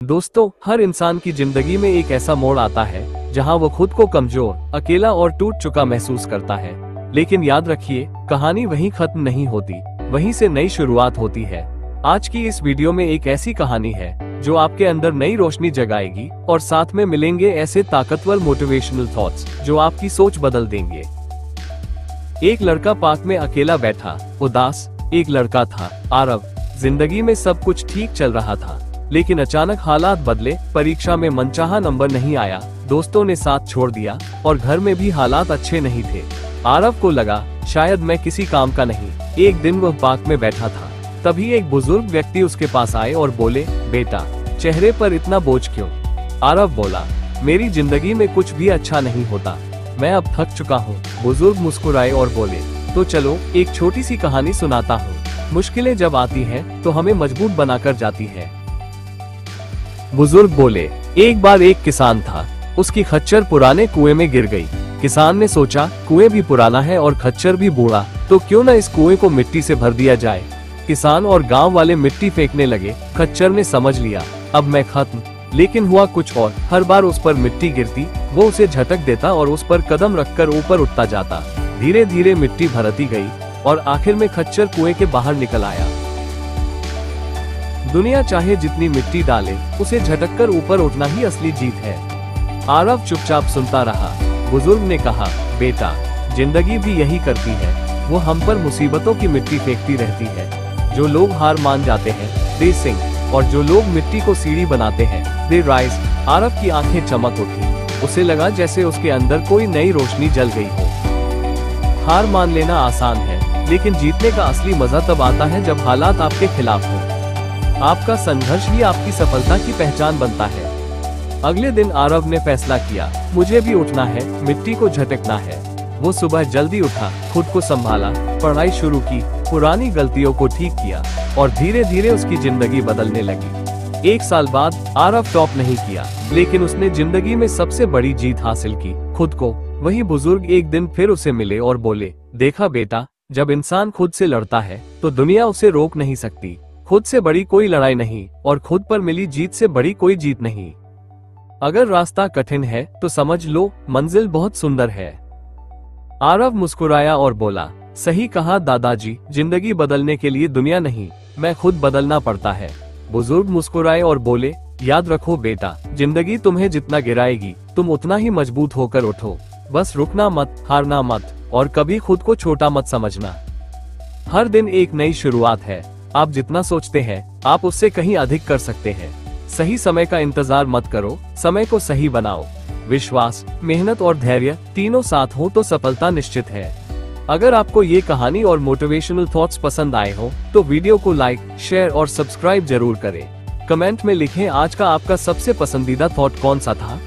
दोस्तों, हर इंसान की जिंदगी में एक ऐसा मोड़ आता है जहां वो खुद को कमजोर, अकेला और टूट चुका महसूस करता है। लेकिन याद रखिए, कहानी वहीं खत्म नहीं होती, वहीं से नई शुरुआत होती है। आज की इस वीडियो में एक ऐसी कहानी है जो आपके अंदर नई रोशनी जगाएगी और साथ में मिलेंगे ऐसे ताकतवर मोटिवेशनल थॉट्स जो आपकी सोच बदल देंगे। एक लड़का पार्क में अकेला बैठा, उदास। एक लड़का था आरव। जिंदगी में सब कुछ ठीक चल रहा था, लेकिन अचानक हालात बदले। परीक्षा में मनचाहा नंबर नहीं आया, दोस्तों ने साथ छोड़ दिया और घर में भी हालात अच्छे नहीं थे। आरव को लगा शायद मैं किसी काम का नहीं। एक दिन वह पार्क में बैठा था, तभी एक बुजुर्ग व्यक्ति उसके पास आए और बोले, बेटा, चेहरे पर इतना बोझ क्यों? आरव बोला, मेरी जिंदगी में कुछ भी अच्छा नहीं होता, मैं अब थक चुका हूँ। बुजुर्ग मुस्कुराए और बोले, तो चलो एक छोटी सी कहानी सुनाता हूँ। मुश्किलें जब आती हैं तो हमें मजबूत बनाकर जाती है। बुजुर्ग बोले, एक बार एक किसान था, उसकी खच्चर पुराने कुएं में गिर गई। किसान ने सोचा, कुएं भी पुराना है और खच्चर भी बूढ़ा, तो क्यों न इस कुएं को मिट्टी से भर दिया जाए। किसान और गांव वाले मिट्टी फेंकने लगे। खच्चर ने समझ लिया, अब मैं खत्म। लेकिन हुआ कुछ और। हर बार उस पर मिट्टी गिरती, वो उसे झटक देता और उस पर कदम रखकर ऊपर उठता जाता। धीरे धीरे मिट्टी भरती गई और आखिर में खच्चर कुएं के बाहर निकल आया। दुनिया चाहे जितनी मिट्टी डाले, उसे झटककर ऊपर उठना ही असली जीत है। आरव चुपचाप सुनता रहा। बुजुर्ग ने कहा, बेटा, जिंदगी भी यही करती है, वो हम पर मुसीबतों की मिट्टी फेंकती रहती है। जो लोग हार मान जाते हैं, दे सिंक, और जो लोग मिट्टी को सीढ़ी बनाते हैं, दे राइज। आरव की आंखें चमक उठी। उसे लगा जैसे उसके अंदर कोई नई रोशनी जल गई हो। हार मान लेना आसान है, लेकिन जीतने का असली मजा तब आता है जब हालात आपके खिलाफ हो। आपका संघर्ष ही आपकी सफलता की पहचान बनता है। अगले दिन आरव ने फैसला किया, मुझे भी उठना है, मिट्टी को झटकना है। वो सुबह जल्दी उठा, खुद को संभाला, पढ़ाई शुरू की, पुरानी गलतियों को ठीक किया और धीरे धीरे उसकी जिंदगी बदलने लगी। 1 साल बाद आरव टॉप नहीं किया, लेकिन उसने जिंदगी में सबसे बड़ी जीत हासिल की, खुद को। वही बुजुर्ग एक दिन फिर उसे मिले और बोले, देखा बेटा, जब इंसान खुद से लड़ता है तो दुनिया उसे रोक नहीं सकती। खुद से बड़ी कोई लड़ाई नहीं और खुद पर मिली जीत से बड़ी कोई जीत नहीं। अगर रास्ता कठिन है तो समझ लो मंजिल बहुत सुंदर है। आरव मुस्कुराया और बोला, सही कहा दादाजी, जिंदगी बदलने के लिए दुनिया नहीं, मैं खुद बदलना पड़ता है। बुजुर्ग मुस्कुराए और बोले, याद रखो बेटा, जिंदगी तुम्हें जितना गिराएगी, तुम उतना ही मजबूत होकर उठो। बस रुकना मत, हारना मत और कभी खुद को छोटा मत समझना। हर दिन एक नई शुरुआत है। आप जितना सोचते हैं, आप उससे कहीं अधिक कर सकते हैं। सही समय का इंतजार मत करो, समय को सही बनाओ। विश्वास, मेहनत और धैर्य तीनों साथ हो तो सफलता निश्चित है। अगर आपको ये कहानी और मोटिवेशनल थॉट्स पसंद आए हो तो वीडियो को लाइक, शेयर और सब्सक्राइब जरूर करें। कमेंट में लिखें आज का आपका सबसे पसंदीदा थॉट कौन सा था।